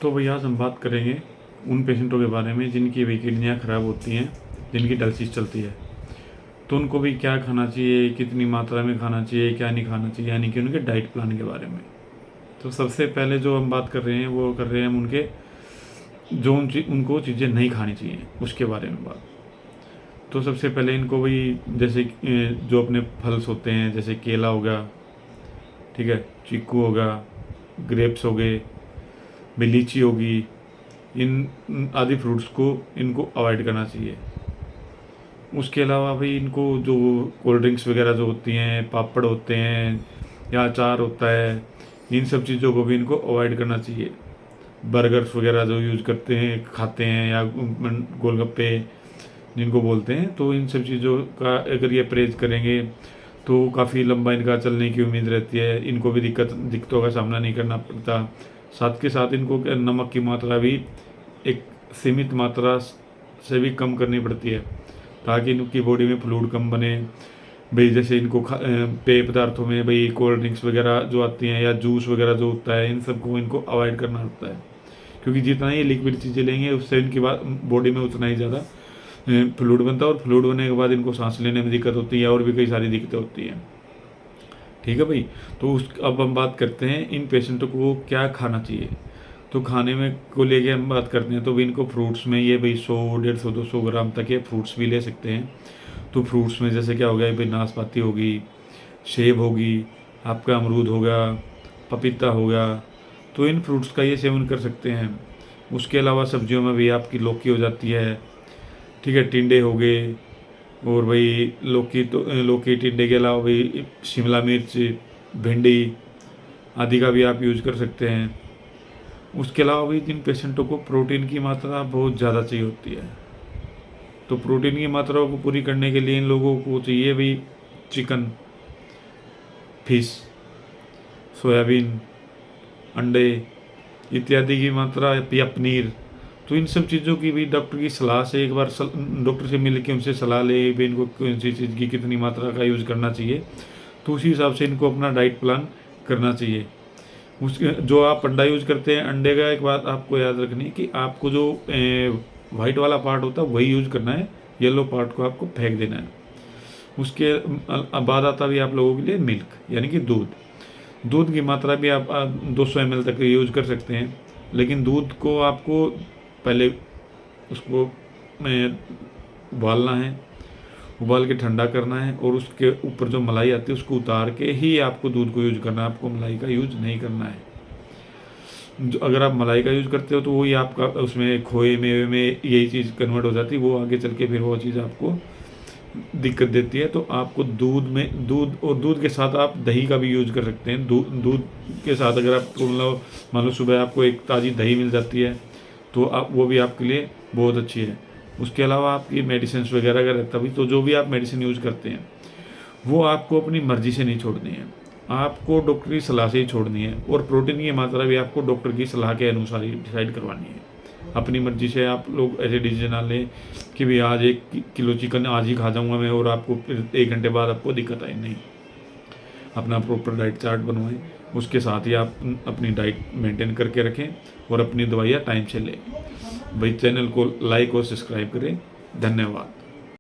तो भैया आज हम बात करेंगे उन पेशेंटों के बारे में जिनकी भी किडनियाँ ख़राब होती हैं, जिनकी डायलिसिस चलती है। तो उनको भी क्या खाना चाहिए, कितनी मात्रा में खाना चाहिए, क्या नहीं खाना चाहिए, यानी कि उनके डाइट प्लान के बारे में। तो सबसे पहले जो हम बात कर रहे हैं वो कर रहे हैं हम उनके जो उनको चीज़ें नहीं खानी चाहिए उसके बारे में बात। तो सबसे पहले इनको वही जैसे जो अपने फल्स होते हैं, जैसे केला हो गया, ठीक है, चीकू होगा, ग्रेप्स हो गए, लीची होगी, इन आदि फ्रूट्स को इनको अवॉइड करना चाहिए। उसके अलावा भाई इनको जो कोल्ड ड्रिंक्स वगैरह जो होती हैं, पापड़ होते हैं या अचार होता है, इन सब चीज़ों को भी इनको अवॉइड करना चाहिए। बर्गर्स वगैरह जो यूज़ करते हैं, खाते हैं, या गोलगप्पे जिनको बोलते हैं, तो इन सब चीज़ों का अगर ये परहेज करेंगे तो काफ़ी लंबा इनका चलने की उम्मीद रहती है। इनको भी दिक्कतों का सामना नहीं करना पड़ता। साथ के साथ इनको नमक की मात्रा भी एक सीमित मात्रा से भी कम करनी पड़ती है, ताकि इनकी बॉडी में फ्लूइड कम बने। भाई जैसे इनको पेय पदार्थों में भाई कोल्ड ड्रिंक्स वगैरह जो आती हैं या जूस वगैरह जो होता है, इन सबको इनको अवॉइड करना होता है, क्योंकि जितना ये लिक्विड चीज़ें लेंगे उससे इनकी बॉडी में उतना ही ज़्यादा फ्लूइड बनता है, और फ्लूइड बनने के बाद इनको सांस लेने में दिक्कत होती है और भी कई सारी दिक्कतें होती हैं। ठीक है भाई। तो अब हम बात करते हैं इन पेशेंटों को क्या खाना चाहिए। तो खाने में को लेके हम बात करते हैं तो भी इनको फ्रूट्स में ये भाई 100, 150, 200 ग्राम तक ये फ्रूट्स भी ले सकते हैं। तो फ्रूट्स में जैसे क्या हो गया भाई, नाशपाती होगी, सेब होगी, आपका अमरूद होगा, पपीता होगा, तो इन फ्रूट्स का ये सेवन कर सकते हैं। उसके अलावा सब्जियों में भी आपकी लौकी हो जाती है, ठीक है, टिंडे हो गए, और भाई लौकी टिंडे के अलावा भाई शिमला मिर्च, भिंडी आदि का भी आप यूज़ कर सकते हैं। उसके अलावा भी जिन पेशेंटों को प्रोटीन की मात्रा बहुत ज़्यादा चाहिए होती है, तो प्रोटीन की मात्रा को पूरी करने के लिए इन लोगों को चाहिए भी चिकन, फिश, सोयाबीन, अंडे इत्यादि की मात्रा, या पनीर। तो इन सब चीज़ों की भी डॉक्टर की सलाह से एक बार डॉक्टर से मिल के उनसे सलाह ले भी इनको कौन सी चीज़ की कितनी मात्रा का यूज़ करना चाहिए, तो उसी हिसाब से इनको अपना डाइट प्लान करना चाहिए। उसके जो आप अंडा यूज़ करते हैं, अंडे का एक बात आपको याद रखनी है कि आपको जो वाइट वाला पार्ट होता है वही यूज़ करना है, येलो पार्ट को आपको फेंक देना है। उसके बाद आता भी आप लोगों के लिए मिल्क, यानी कि दूध की मात्रा भी आप 200 ml तक यूज़ कर सकते हैं। लेकिन दूध को आपको पहले उसको उबालना है, उबाल के ठंडा करना है, और उसके ऊपर जो मलाई आती है उसको उतार के ही आपको दूध को यूज़ करना है। आपको मलाई का यूज़ नहीं करना है। जो अगर आप मलाई का यूज़ करते हो तो वही आपका उसमें खोए मेवे में यही चीज़ कन्वर्ट हो जाती है, वो आगे चल के फिर वो चीज़ आपको दिक्कत देती है। तो आपको दूध के साथ आप दही का भी यूज़ कर सकते हैं। दूध के साथ अगर आपको मतलब मान लो सुबह आपको एक ताज़ी दही मिल जाती है तो आप वो भी आपके लिए बहुत अच्छी है। उसके अलावा आपकी मेडिसिन वगैरह अगर तभी तो जो भी आप मेडिसिन यूज़ करते हैं वो आपको अपनी मर्ज़ी से नहीं छोड़नी है, आपको डॉक्टर की सलाह से ही छोड़नी है। और प्रोटीन की मात्रा भी आपको डॉक्टर की सलाह के अनुसार ही डिसाइड करवानी है। अपनी मर्ज़ी से आप लोग ऐसे डिसीजन ना लें कि भाई आज 1 किलो चिकन आज ही खा जाऊँगा मैं और आपको फिर 1 घंटे बाद आपको दिक्कत आई। नहीं, अपना प्रॉपर डाइट चार्ट बनवाएं, उसके साथ ही आप अपनी डाइट मेंटेन करके रखें और अपनी दवाइयाँ टाइम से लें। भाई चैनल को लाइक और सब्सक्राइब करें। धन्यवाद।